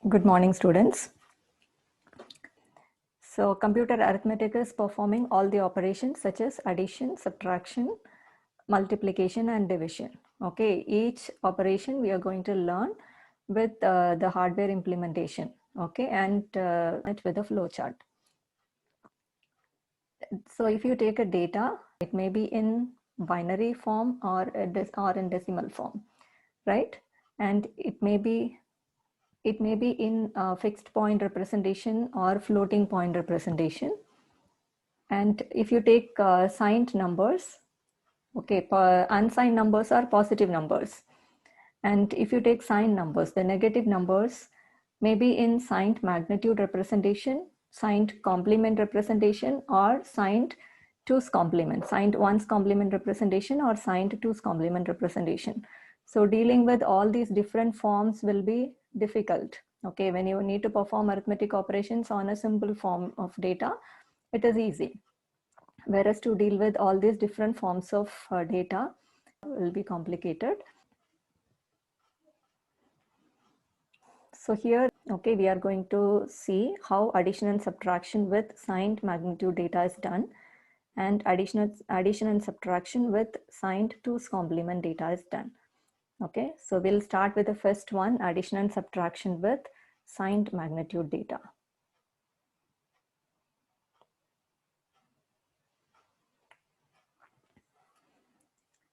Good morning, students. So computer arithmetic is performing all the operations such as addition, subtraction, multiplication and division. Okay, each operation we are going to learn with the hardware implementation. Okay, and it with a flow chart. So if you take a data, it may be in binary form or in decimal form, right? And it may be in fixed point representation or floating point representation. And if you take signed numbers, okay, unsigned numbers are positive numbers. And if you take signed numbers, the negative numbers may be in signed magnitude representation, signed complement representation, or signed 2's complement, signed 1's complement representation, or signed 2's complement representation. So dealing with all these different forms will be difficult. Okay, when you need to perform arithmetic operations on a simple form of data, it is easy. Whereas to deal with all these different forms of data will be complicated. So here, okay, we are going to see how addition and subtraction with signed magnitude data is done, and addition and subtraction with signed 2's complement data is done. Okay, so we'll start with the first one, addition and subtraction with signed magnitude data.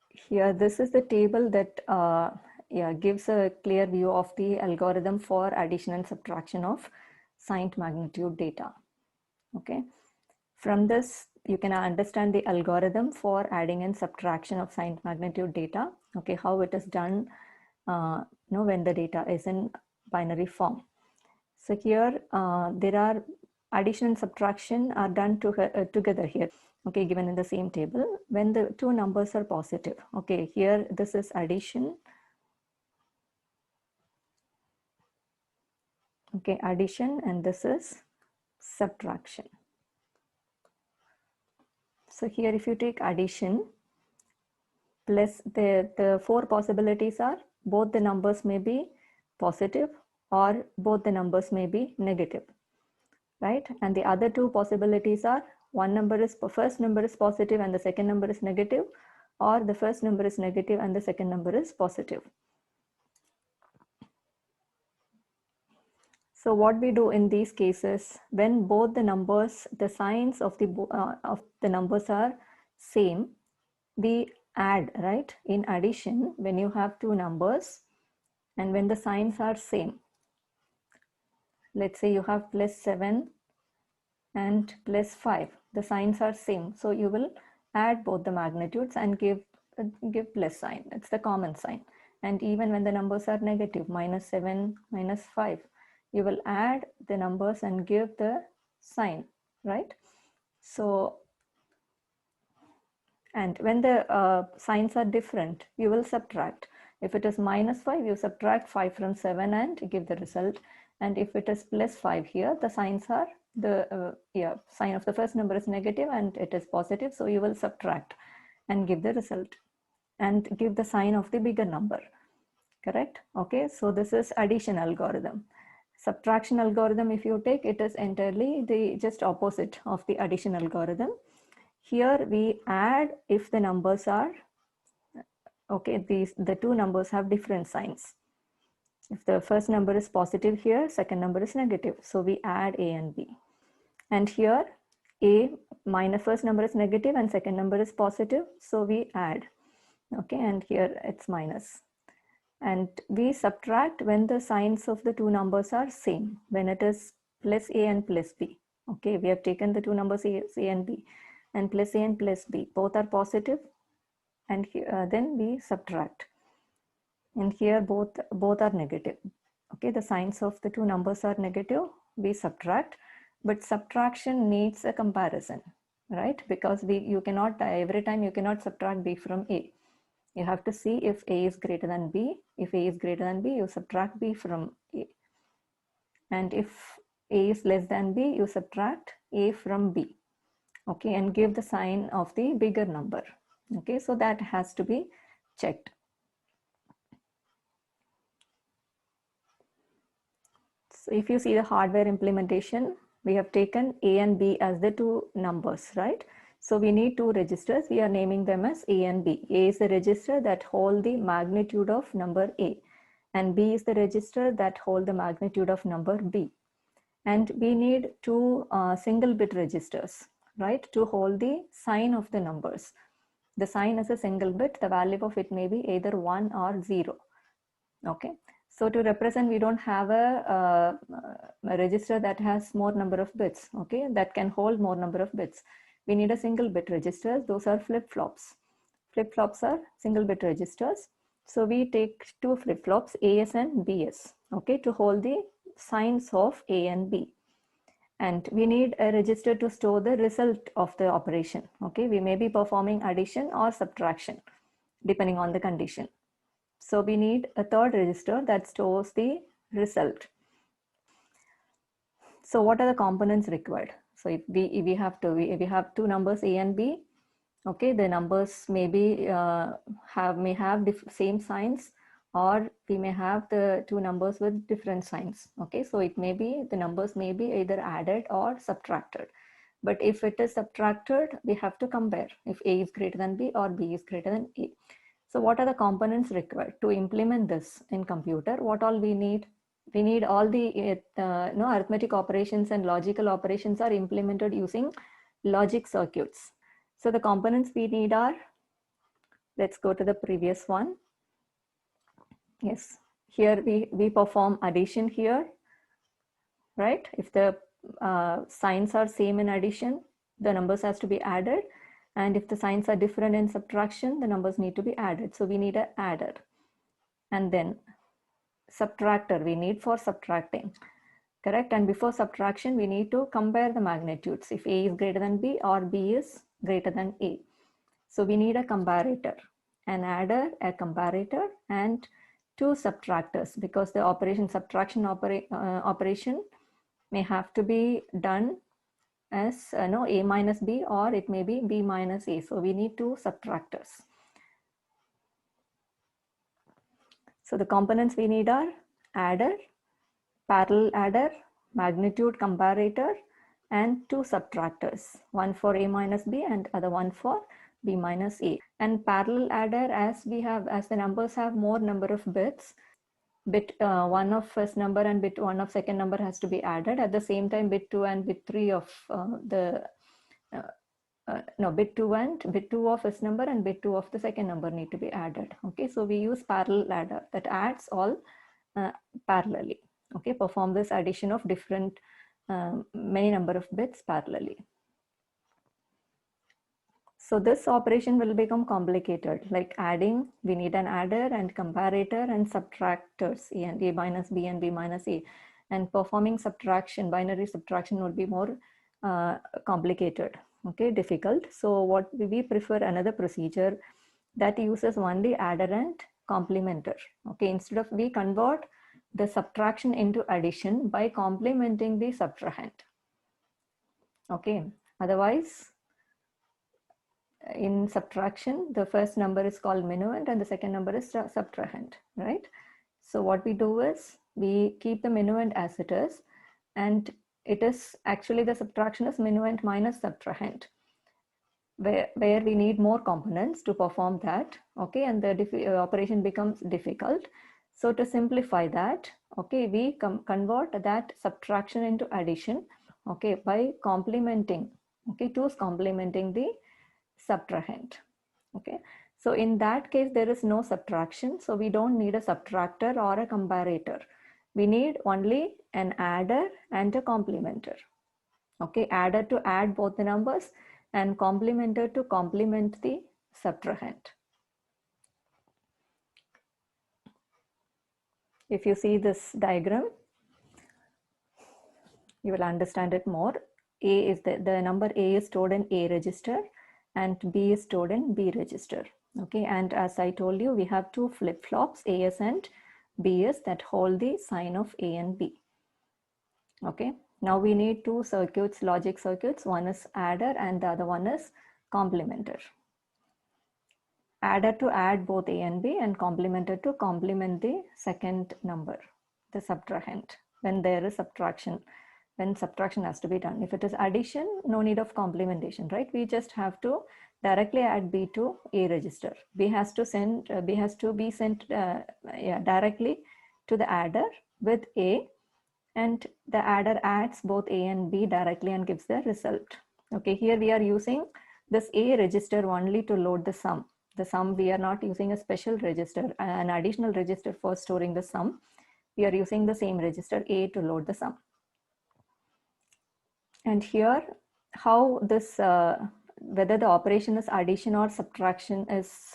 Here, this is the table that gives a clear view of the algorithm for addition and subtraction of signed magnitude data. Okay, from this you can understand the algorithm for adding and subtraction of signed magnitude data. Okay, how it is done when the data is in binary form. So here there are addition and subtraction are done together here. Okay, given in the same table when the two numbers are positive. Okay, here this is addition. Okay, addition, and this is subtraction. So here if you take addition, plus the four possibilities are both the numbers may be positive or both the numbers may be negative, right? And the other two possibilities are first number is positive and the second number is negative, or the first number is negative and the second number is positive. So what we do in these cases, when both the numbers, the signs of the numbers are same, we add, right? In addition, when you have two numbers and when the signs are same, let's say you have +7 and +5, the signs are same, so you will add both the magnitudes and give plus sign. It's the common sign. And even when the numbers are negative, -7, -5, you will add the numbers and give the sign, right? So, and when the signs are different, you will subtract. If it is -5, you subtract 5 from 7 and give the result. And if it is +5 here, the signs are sign of the first number is negative and it is positive, so you will subtract and give the result and give the sign of the bigger number. Correct? Okay, so this is addition algorithm. Subtraction algorithm, if you take, it is entirely the just opposite of the addition algorithm. Here we add if the numbers are okay, the two numbers have different signs. If the first number is positive here, second number is negative, so we add A and B. And here first number is negative and second number is positive, so we add. Okay, and here it's minus. And we subtract when the signs of the two numbers are same, when it is +A and +B. Okay, we have taken the two numbers A and B, and +A and +B, both are positive, and then we subtract. And here both are negative. Okay, the signs of the two numbers are negative, we subtract, but subtraction needs a comparison, right? Because you cannot, every time you cannot subtract B from A. You have to see if A is greater than B. If A is greater than B, you subtract B from A. And if A is less than B, you subtract A from B. Okay, and give the sign of the bigger number. Okay, so that has to be checked. So if you see the hardware implementation, we have taken A and B as the two numbers, right? So we need two registers. We are naming them as A and B. A is the register that hold the magnitude of number A, and B is the register that hold the magnitude of number B. And we need two single bit registers, right, to hold the sign of the numbers. The sign is a single bit. The value of it may be either 1 or 0. Okay. So to represent, we don't have a register that has more number of bits, okay, that can hold more number of bits. We need a single bit registers. Those are flip-flops. Flip-flops are single bit registers. So we take two flip-flops, AS and BS, okay, to hold the signs of A and B. And we need a register to store the result of the operation, okay. We may be performing addition or subtraction, depending on the condition. So we need a third register that stores the result. So what are the components required? So if we have two numbers A and B, okay, the numbers may have same signs, or we may have the two numbers with different signs. Okay, so it may be the numbers may be either added or subtracted. But if it is subtracted, we have to compare if A is greater than B or B is greater than A. So what are the components required to implement this in computer? What all we need? We need all the arithmetic operations and logical operations are implemented using logic circuits. So the components we need are, let's go to the previous one. Yes, here we perform addition here, right? If the signs are same in addition, the numbers has to be added. And if the signs are different in subtraction, the numbers need to be added. So we need an adder. And then subtractor we need for subtracting, correct? And before subtraction, we need to compare the magnitudes. If A is greater than B or B is greater than A. So we need a comparator, an adder, a comparator, and two subtractors, because the subtraction operation may have to be done as A minus B, or it may be B minus A. So we need two subtractors. So the components we need are adder, parallel adder, magnitude comparator, and two subtractors, one for A minus B and other one for B minus A. And parallel adder, as the numbers have more number of bits, bit 1 of first number and bit 1 of second number has to be added. At the same time, bit 2 and bit 3 of bit 2 and bit 2 of first number and bit 2 of the second number need to be added. Okay, so we use parallel adder that adds all parallelly. Okay, perform this addition of different many number of bits parallelly. So this operation will become complicated, like adding, we need an adder and comparator and subtractors, A and A minus B and B minus A. And performing subtraction, binary subtraction would be more complicated, okay, difficult. So what we prefer another procedure that uses only adder and complementer. Okay, instead of, we convert the subtraction into addition by complementing the subtrahend. Okay, otherwise, in subtraction, the first number is called minuend and the second number is subtrahend, right? So what we do is we keep the minuend as it is, and it is actually the subtraction is minuend minus subtrahend, where we need more components to perform that, okay, and the operation becomes difficult. So to simplify that, okay, we convert that subtraction into addition, okay, by complementing, okay, 2 is complementing the subtrahend. Okay, so in that case there is no subtraction, so we don't need a subtractor or a comparator. We need only an adder and a complementer. Okay, adder to add both the numbers and complementer to complement the subtrahend. If you see this diagram, you will understand it more. A is the number A is stored in A register and B is stored in B register. Okay, and as I told you, we have two flip-flops, AS and BS, that hold the sign of A and B. Okay, now we need two circuits, logic circuits. One is adder and the other one is complementer. Adder to add both A and B, and complementer to complement the second number, the subtrahend. when there is subtraction, when subtraction has to be done. If it is addition, no need of complementation, right? We just have to directly add B to A register. B has to be sent directly to the adder with A, and the adder adds both A and B directly and gives the result. Okay, here we are using this A register only to load the sum. The sum, we are not using a special register, an additional register for storing the sum. We are using the same register A to load the sum. And here, how this, whether the operation is addition or subtraction is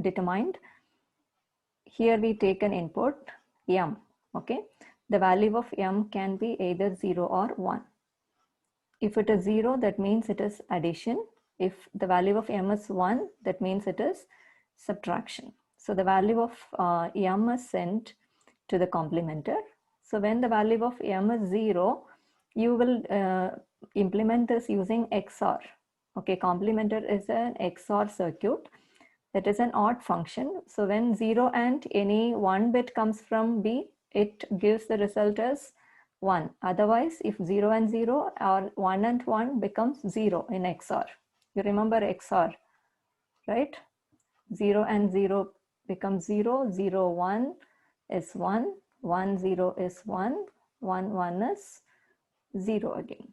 determined. Here we take an input M, okay? The value of M can be either 0 or 1. If it is 0, that means it is addition. If the value of M is 1, that means it is subtraction. So the value of M is sent to the complementer. So when the value of M is 0, you will implement this using XOR. Okay, complementer is an XOR circuit. That is an odd function. So when 0 and any 1 bit comes from B, it gives the result as 1. Otherwise, if 0 and 0 or 1 and 1 becomes 0 in XOR. You remember XOR, right? 0 and 0 becomes 0, 0, 1 is 1, 1, 0 is 1, 1, 1 is 0 again.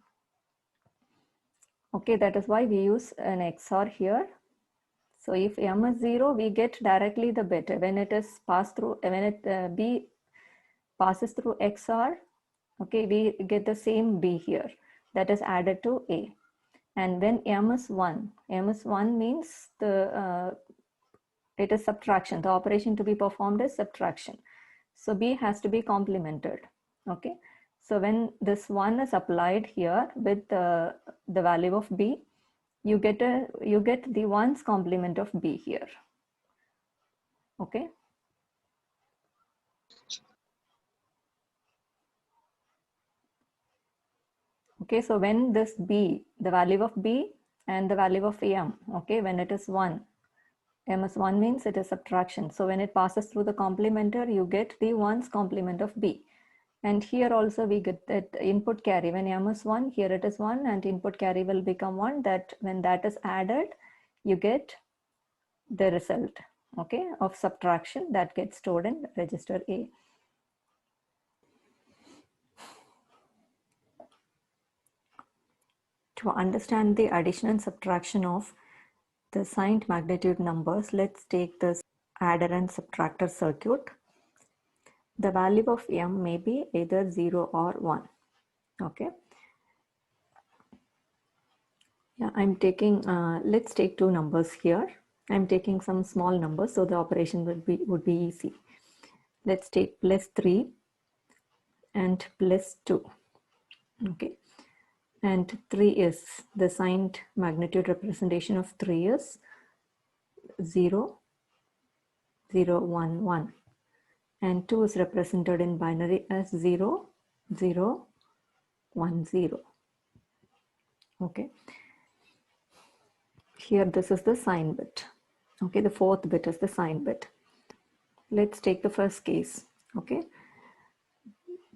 Okay, that is why we use an XOR here. So if M is 0, we get directly the bit. When it is passed through, when it B passes through XOR, okay, we get the same B here that is added to A. And when M is 1 means the it is subtraction. The operation to be performed is subtraction. So B has to be complemented. Okay. So when this 1 is applied here with the value of B, you get the 1's complement of B here. Okay. Okay, so when this B, the value of B and the value of M, okay, when it is 1, M is 1 means it is subtraction. So when it passes through the complementer, you get the 1's complement of B. And here also we get that input carry. When M is 1, here it is 1 and input carry will become 1. That when that is added, you get the result, okay, of subtraction that gets stored in register A. To understand the addition and subtraction of the signed magnitude numbers, let's take this adder and subtractor circuit. The value of M may be either 0 or 1. Okay. Yeah, I'm taking, let's take two numbers here. I'm taking some small numbers so the operation would be easy. Let's take +3 and +2. Okay. And 3 is the signed magnitude representation of 3 is 0, 0, 1, 1. And 2 is represented in binary as 0, 0, 1, 0. Okay. Here this is the sign bit. Okay, the fourth bit is the sign bit. Let's take the first case. Okay.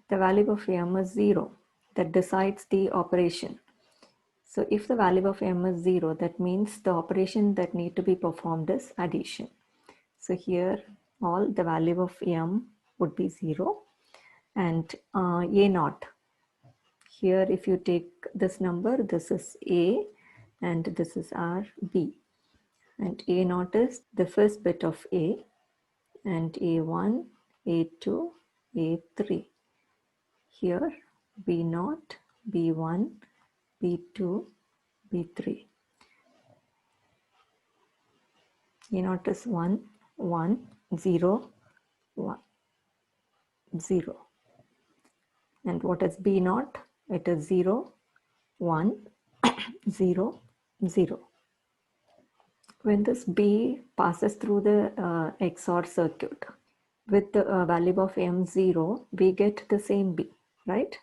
The value of M is 0. That decides the operation. So if the value of M is 0, that means the operation that need to be performed is addition. So here all the value of M would be 0 and A0. Here if you take this number, this is A and this is our B. And A0 is the first bit of A and A1, A2, A3. Here B0, B1, B2, B3. A0 is 1, 1, 0, 1, 0. And what is B0? It is 0, 1, 0, 0. When this B passes through the XOR circuit with the value of M0, we get the same B, right?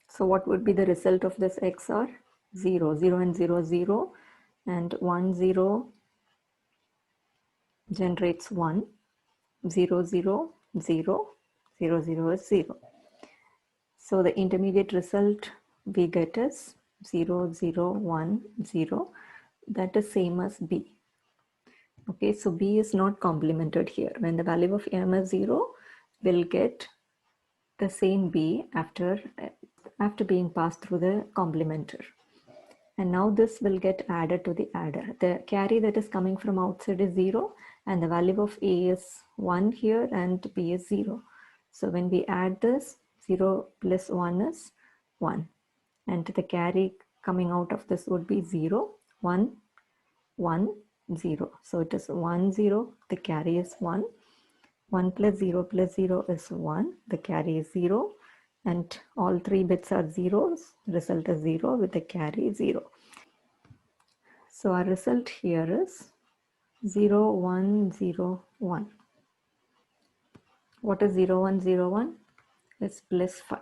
So what would be the result of this XOR? 0, 0 and 0, 0 and 1, 0 generates 1, 0, 0 0, 0, 0 is 0. So the intermediate result we get is 0, 0, 1, 0. That is same as B. Okay, so B is not complemented here. When the value of M is 0, we'll get the same B after being passed through the complementer. And now this will get added to the adder. The carry that is coming from outside is 0 and the value of A is 1 here and B is 0. So when we add this, 0 plus 1 is 1. And the carry coming out of this would be 0, 1, 1, 0. So it is 1, 0, the carry is 1. 1 plus 0 is 1, the carry is 0. And all three bits are zeros, result is 0 with the carry 0. So our result here is 0, 1, 0, 1. What is 0, 1, 0, 1? It's plus 5.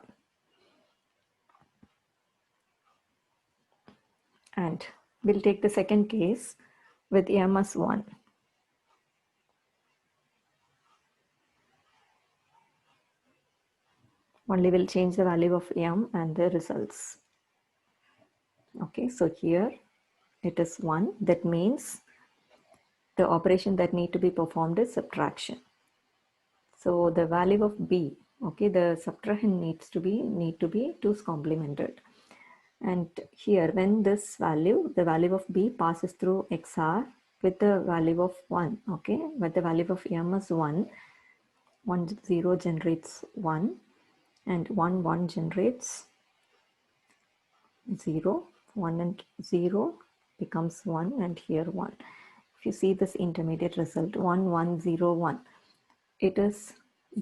And we'll take the second case with M as 1. Only we'll change the value of M and the results. Okay, so here it is 1. That means the operation that need to be performed is subtraction. So the value of B, okay, the subtrahend need to be 2's complemented. And here when this value, the value of B passes through XR with the value of 1, okay, with the value of M is 1, 1, 0 generates 1 and 1, 1 generates 0, 1 and 0 becomes 1 and here 1. If you see this intermediate result 1, 1, 0, 1, it is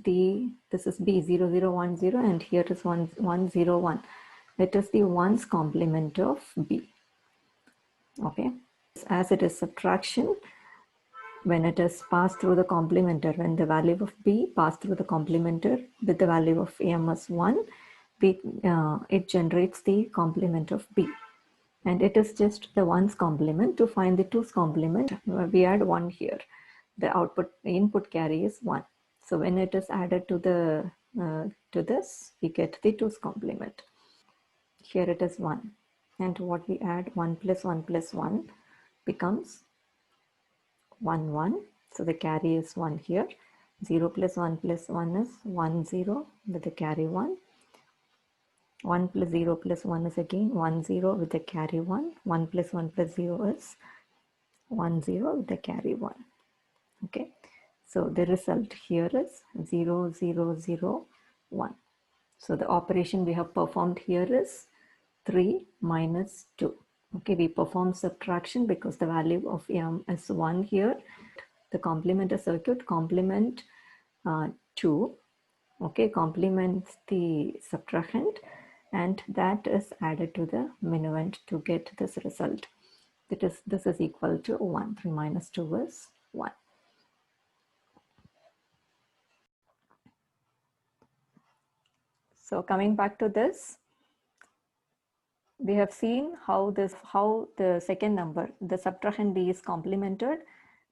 this is B 0, 0, 1, 0 and here is 1, 1, 0, 1. It is the ones complement of B. Okay, as it is subtraction, when it is passed through the complementer, when the value of B passed through the complementer with the value of M as 1, it generates the complement of B. And it is just the ones complement. To find the two's complement, we add 1 here. The input carry is 1. So when it is added to the to this, we get the two's complement. Here it is 1. And what we add, 1 plus 1 plus 1 becomes 1, 1. So the carry is 1 here. 0 plus 1 plus 1 is 1, 0 with the carry 1. 1 plus 0 plus 1 is again 1, 0 with the carry 1. 1 plus 1 plus 0 is 1, 0 with the carry 1. Okay. So the result here is 0, 0, 0, 1. So the operation we have performed here is 3 minus 2. Okay, we perform subtraction because the value of M is 1 here. The complementer circuit complement 2. Okay, complements the subtrahend and that is added to the minuend to get this result. This is equal to 1. 3 minus 2 is 1. So coming back to this, we have seen how the second number, the subtrahend B, is complemented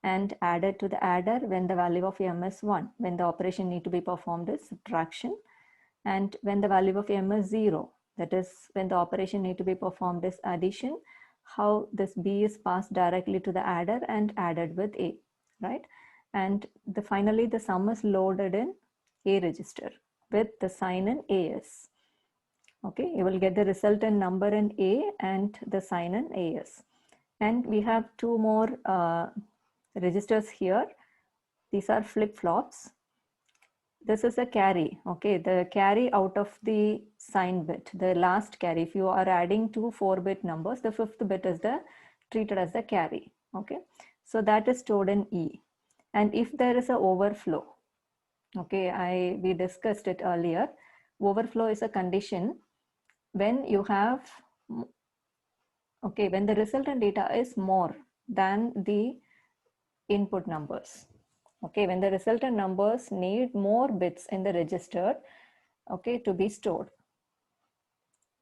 and added to the adder when the value of M is 1. When the operation need to be performed is subtraction. And when the value of M is 0, that is when the operation need to be performed is addition, how this B is passed directly to the adder and added with A, right? And finally the sum is loaded in A register with the sign in AS. Okay, you will get the resultant number in A and the sign in AS. And we have two more registers here. These are flip-flops. This is a carry, okay, the carry out of the sign bit, the last carry. If you are adding two 4-bit numbers, the 5th bit is treated as the carry, okay. So that is stored in E. And if there is an overflow, okay, we discussed it earlier, overflow is a condition when you have, okay, when the resultant data is more than the input numbers. Okay, when the resultant numbers need more bits in the register, okay, to be stored.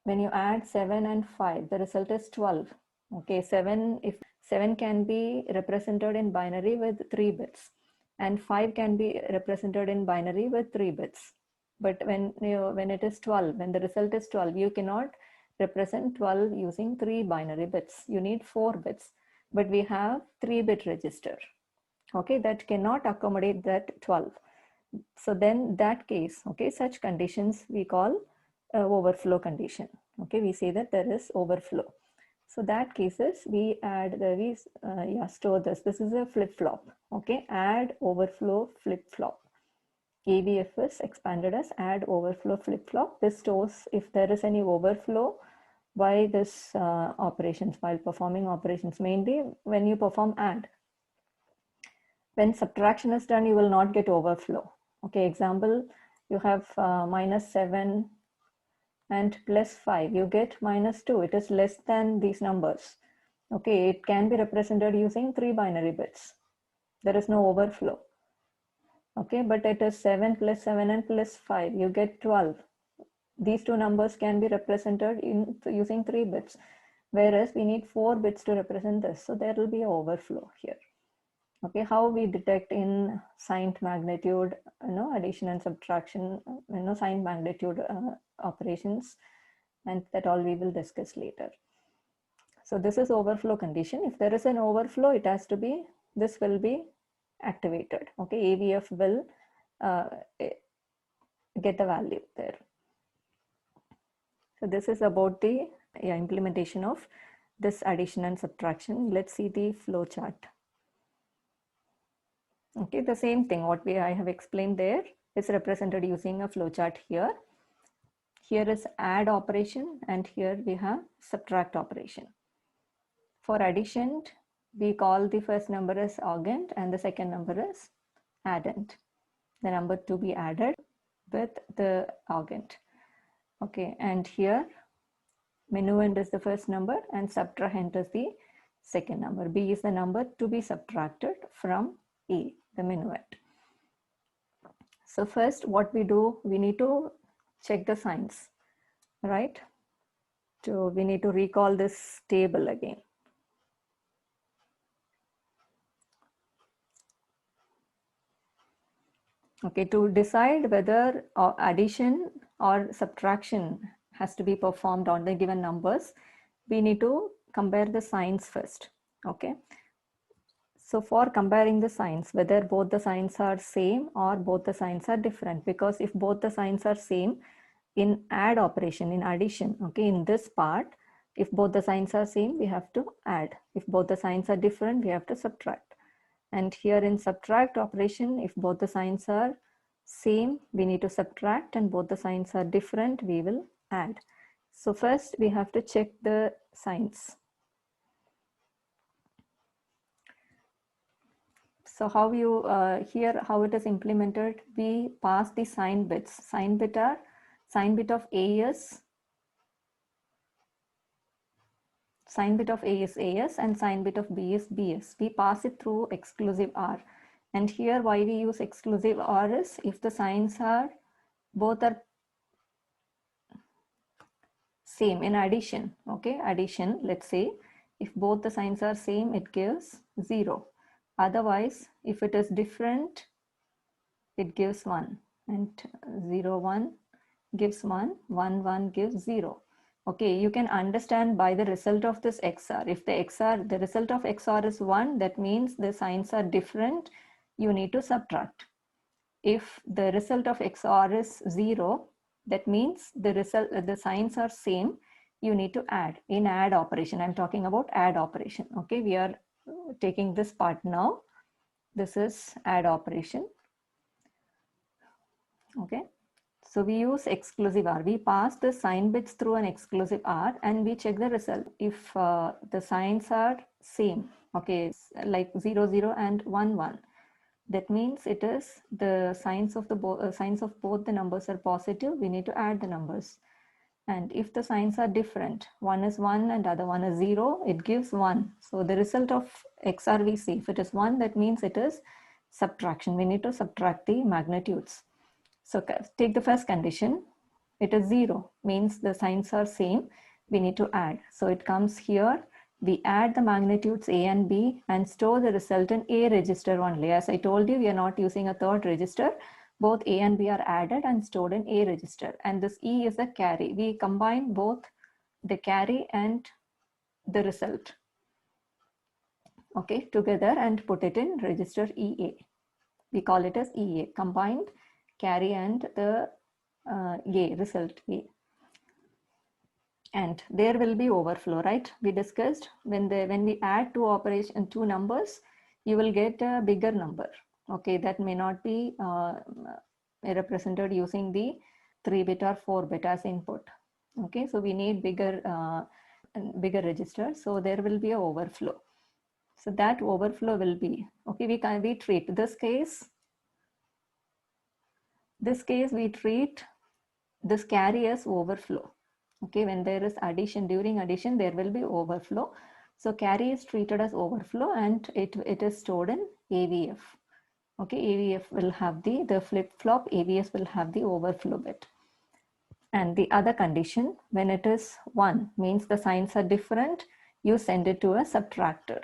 When you add 7 and 5, the result is 12. Okay, 7 can be represented in binary with 3 bits. and 5 can be represented in binary with 3 bits. But when it is 12, when the result is 12, you cannot represent 12 using 3 binary bits. You need 4 bits, but we have 3-bit register, okay, that cannot accommodate that 12. So then that case, okay, such conditions we call overflow condition. Okay, we say that there is overflow. So that cases we add the store this. This is a flip-flop. Okay, add overflow flip-flop. AVF is expanded as add overflow flip-flop. This stores if there is any overflow by this operations while performing operations, mainly when you perform add. When subtraction is done, you will not get overflow. Okay, example, you have -7 and +5, you get -2. It is less than these numbers. Okay, it can be represented using 3 binary bits. There is no overflow. Okay, but it is 7 + 7 and +5, you get 12. These two numbers can be represented using 3 bits, whereas we need 4 bits to represent this. So there will be an overflow here. Okay, how we detect in signed magnitude, addition and subtraction, signed magnitude operations, and that all we will discuss later. So this is overflow condition. If there is an overflow, it has to be, this will be activated. Okay, AVF will get the value there. So this is about the implementation of this addition and subtraction. Let's see the flow chart. Okay, the same thing what I have explained there is represented using a flowchart here. Here is add operation and here we have subtract operation. For addition, we call the first number as augend and the second number is addend. The number to be added with the augend. Okay, and here minuend is the first number and subtrahend is the second number. B is the number to be subtracted from A, the minuend. So first what we do, we need to check the signs, right? So we need to recall this table again. Okay, to decide whether addition or subtraction has to be performed on the given numbers, we need to compare the signs first. Okay. So for comparing the signs, whether both the signs are same or both the signs are different, because if both the signs are same in add operation, in addition, okay, in this part, if both the signs are same, we have to add. If both the signs are different, we have to subtract. And here in subtract operation, if both the signs are same, we need to subtract, and both the signs are different, we will add. So first we have to check the signs. So how you, here how it is implemented, we pass the sign bits. Sign bit of A is, sign bit of A is AS and sign bit of B is BS. We pass it through exclusive OR. And here why we use exclusive OR is if the signs are, both are same in addition, okay, addition, let's say, if both the signs are same, it gives 0. Otherwise, if it is different, it gives 1, and 0, 1 gives 1, 1, 1 gives 0. Okay, you can understand by the result of this XOR. If the result of XOR is 1, that means the signs are different, you need to subtract. If the result of XOR is 0, that means the signs are same, you need to add. In add operation, I'm talking about add operation. Okay, we are taking this part now. This is add operation. Okay, so we use exclusive OR. We pass the sign bits through an exclusive OR and we check the result. If the signs are same, okay, like 0, 0 and 1, 1. That means it is the signs of both the numbers are positive, we need to add the numbers. And if the signs are different, one is 1 and other one is 0, it gives 1. So the result of XOR we see, if it is 1, that means it is subtraction. We need to subtract the magnitudes. So take the first condition, it is 0, means the signs are same, we need to add. So it comes here, we add the magnitudes A and B and store the result in A register only. As I told you, we are not using a third register. Both A and B are added and stored in A register. And this E is a carry. We combine both the carry and the result, okay, together and put it in register EA. We call it as EA, combined carry and the A, result A. And there will be overflow, right? We discussed when we add two numbers, you will get a bigger number. Okay, that may not be represented using the 3-bit or 4-bit as input. Okay, so we need bigger register, so there will be a overflow. So that overflow will be, okay, we treat this case we treat this carry as overflow. Okay, when there is addition, during addition, there will be overflow. So carry is treated as overflow and it is stored in AVF. Okay, AVF will have the flip-flop, AVS will have the overflow bit. And the other condition, when it is 1, means the signs are different, you send it to a subtractor.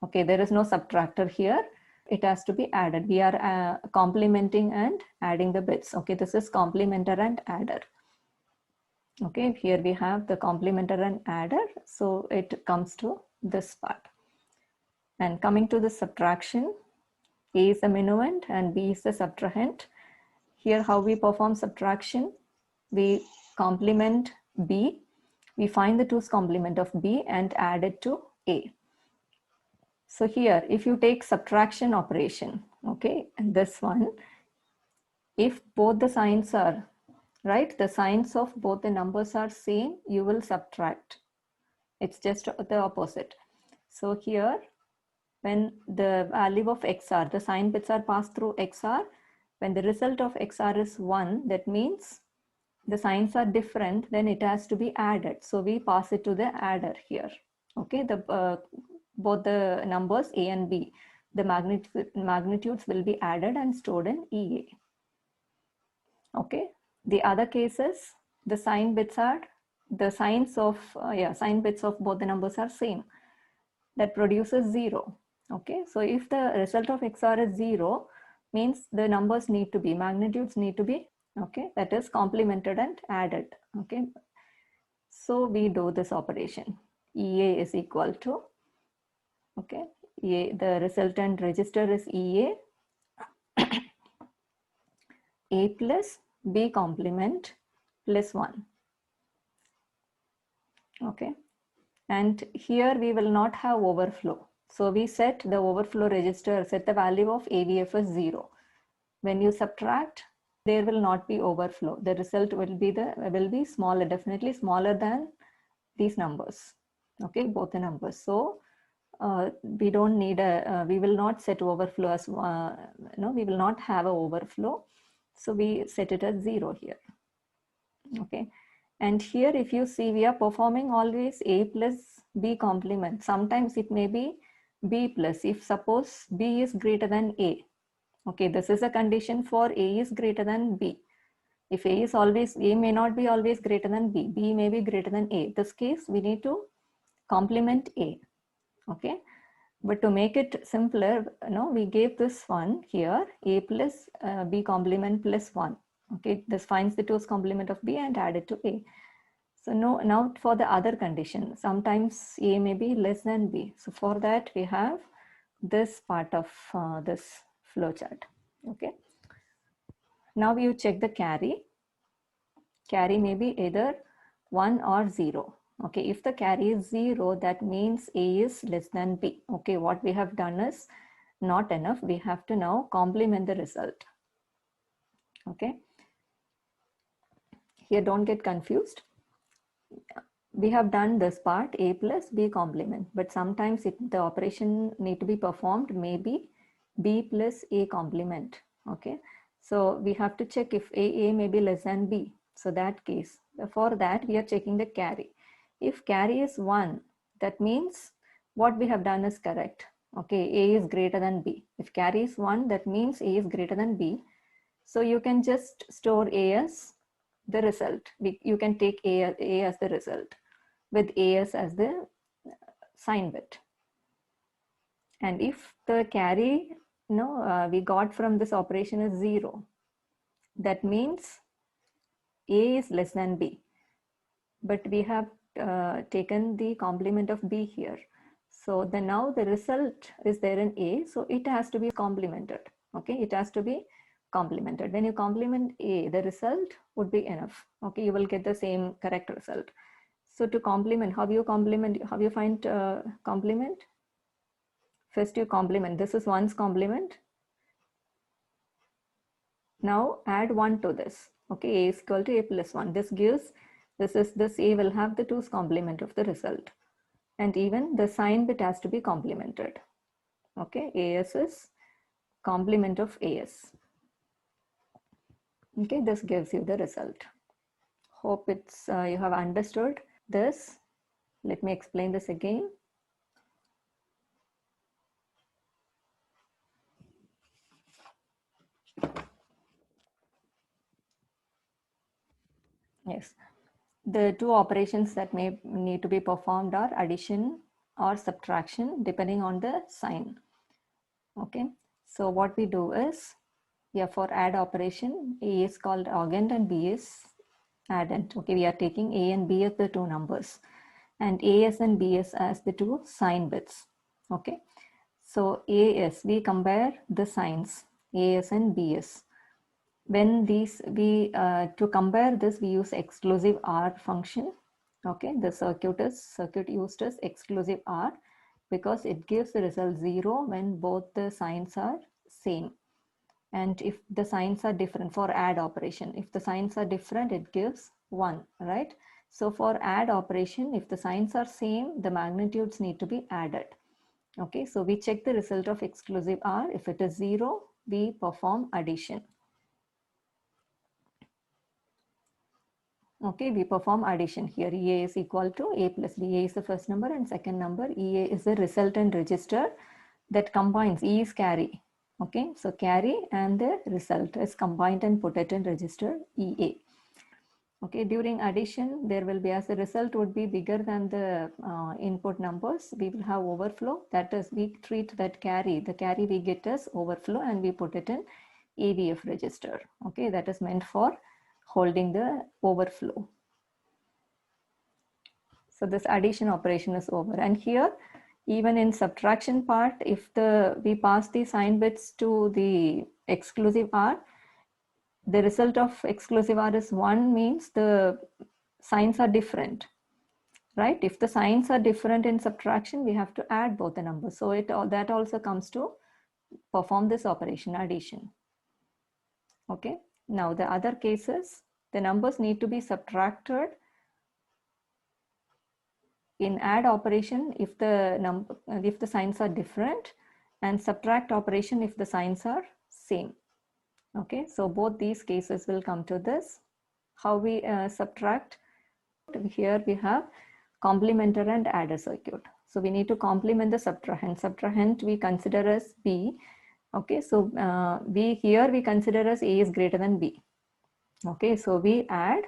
Okay, there is no subtractor here. It has to be added. We are complementing and adding the bits. Okay, this is complementer and adder. Okay, here we have the complementer and adder. So it comes to this part. And coming to the subtraction, A is the minuend and B is the subtrahend. Here how we perform subtraction, we complement B, we find the 2's complement of B and add it to A. So here, if you take subtraction operation, okay, and this one, if both the signs are, right, the signs of both the numbers are same, you will subtract. It's just the opposite. So here, when the value of XR, the sign bits are passed through XR, when the result of XR is 1, that means the signs are different, then it has to be added. So we pass it to the adder here. Okay, both the numbers A and B, the magnitudes will be added and stored in EA. Okay, the other cases, the sign bits are, the signs of, sign bits of both the numbers are same. That produces 0. Okay, so if the result of XR is 0, means the numbers need to be, magnitudes need to be, okay, that is complemented and added. Okay, so we do this operation. EA is equal to, okay, the resultant register is EA, A plus B complement plus 1. Okay, and here we will not have overflow. So we set the overflow register, set the value of AVF as 0. When you subtract, there will not be overflow. The result will be smaller, definitely smaller than these numbers. Okay, both the numbers. So we don't need we will not set overflow as, we will not have a overflow. So we set it as 0 here. Okay, and here if you see, we are performing always A plus B complement. Sometimes it may be B plus, if suppose B is greater than A. Okay, this is a condition for A is greater than B. If A is always, A may not be always greater than B. B may be greater than A. This case, we need to complement A. Okay, but to make it simpler, we gave this one here, A plus B complement plus 1. Okay, this finds the 2's complement of B and add it to A. So now for the other condition, sometimes A may be less than B. So for that, we have this part of this flowchart. Okay, now you check the carry. Carry may be either 1 or 0. Okay, if the carry is 0, that means A is less than B. Okay, what we have done is not enough. We have to now complement the result. Okay, here don't get confused. We have done this part, A plus B complement, but sometimes the operation need to be performed, maybe B plus A complement. Okay, so we have to check if A may be less than B. So that case, for that we are checking the carry. If carry is 1, that means what we have done is correct. Okay, A is greater than B. If carry is 1, that means A is greater than B. So you can just store A as the result. You can take A as the result with AS as the sign bit. And if the carry we got from this operation is 0, that means A is less than B. But we have taken the complement of B here. So now the result is there in A, so it has to be complemented. Okay, it has to be complemented. When you complement A, the result would be enough. Okay, you will get the same correct result. So to complement, how you find complement? First you complement, this is 1's complement. Now add 1 to this. Okay, A is equal to A plus 1. This A will have the 2's complement of the result. And even the sign bit has to be complemented. Okay, AS is complement of AS. Okay, this gives you the result. Hope it's you have understood this. Let me explain this again. Yes, the two operations that may need to be performed are addition or subtraction depending on the sign. Okay, so what we do is, for add operation, A is called augend and B is addend. Okay, we are taking A and B as the two numbers and AS and BS as the two sign bits. Okay, so AS, we compare the signs AS and BS. When to compare this, we use exclusive OR function. Okay, the circuit used as exclusive OR because it gives the result 0 when both the signs are same. And if the signs are different for add operation, if the signs are different, it gives 1, right? So for add operation, if the signs are same, the magnitudes need to be added. Okay, so we check the result of exclusive OR. If it is 0, we perform addition. Okay, we perform addition here. EA is equal to A plus B. A is the first number and second number. EA is the resultant register that combines. E is carry. Okay, so carry and the result is combined and put it in register EA. Okay, during addition, there will be, as the result would be bigger than the input numbers, we will have overflow. That is, we treat that carry, the carry we get as overflow and we put it in AVF register. Okay, that is meant for holding the overflow. So this addition operation is over. And here, even in subtraction part, if we pass the sign bits to the exclusive OR, the result of exclusive OR is 1, means the signs are different, right? If the signs are different in subtraction, we have to add both the numbers. So that also comes to perform this operation, addition. Okay. Now the other cases, the numbers need to be subtracted in add operation if the signs are different, and subtract operation if the signs are same. Okay, so both these cases will come to this. How we subtract? Here we have complementer and adder circuit. So we need to complement the subtrahend. Subtrahend we consider as B. Okay, so we consider as A is greater than B. Okay, so we add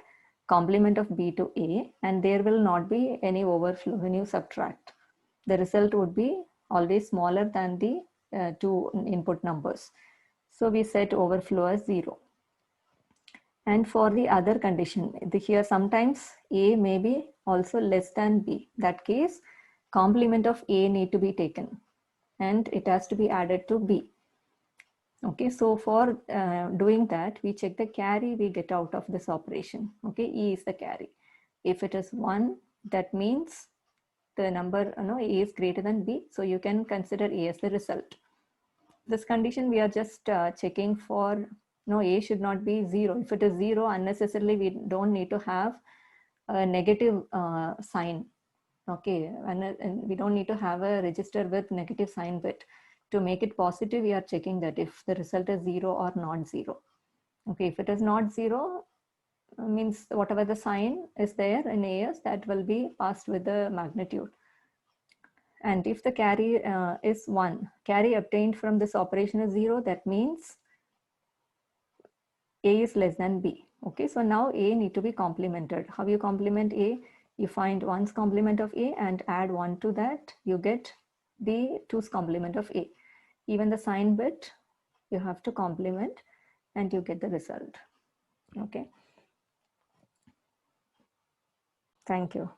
complement of B to A and there will not be any overflow when you subtract. The result would be always smaller than the two input numbers. So we set overflow as 0. And for the other condition, here sometimes A may be also less than B. That case, complement of A need to be taken and it has to be added to B. Okay, so for doing that, we check the carry we get out of this operation. Okay, E is the carry. If it is 1, that means the number A is greater than B. So you can consider A as the result. This condition we are just checking for A should not be 0. If it is 0, unnecessarily we don't need to have a negative sign. Okay, and we don't need to have a register with negative sign bit. To make it positive, we are checking that if the result is 0 or not 0. Okay, if it is not 0, means whatever the sign is there in AS, that will be passed with the magnitude. And if the carry is 1, carry obtained from this operation is 0, that means A is less than B. Okay, so now A need to be complemented. How you complement A? You find 1's complement of A and add 1 to that, you get the 2's complement of A. Even the sign bit, you have to complement and you get the result. Okay. Thank you.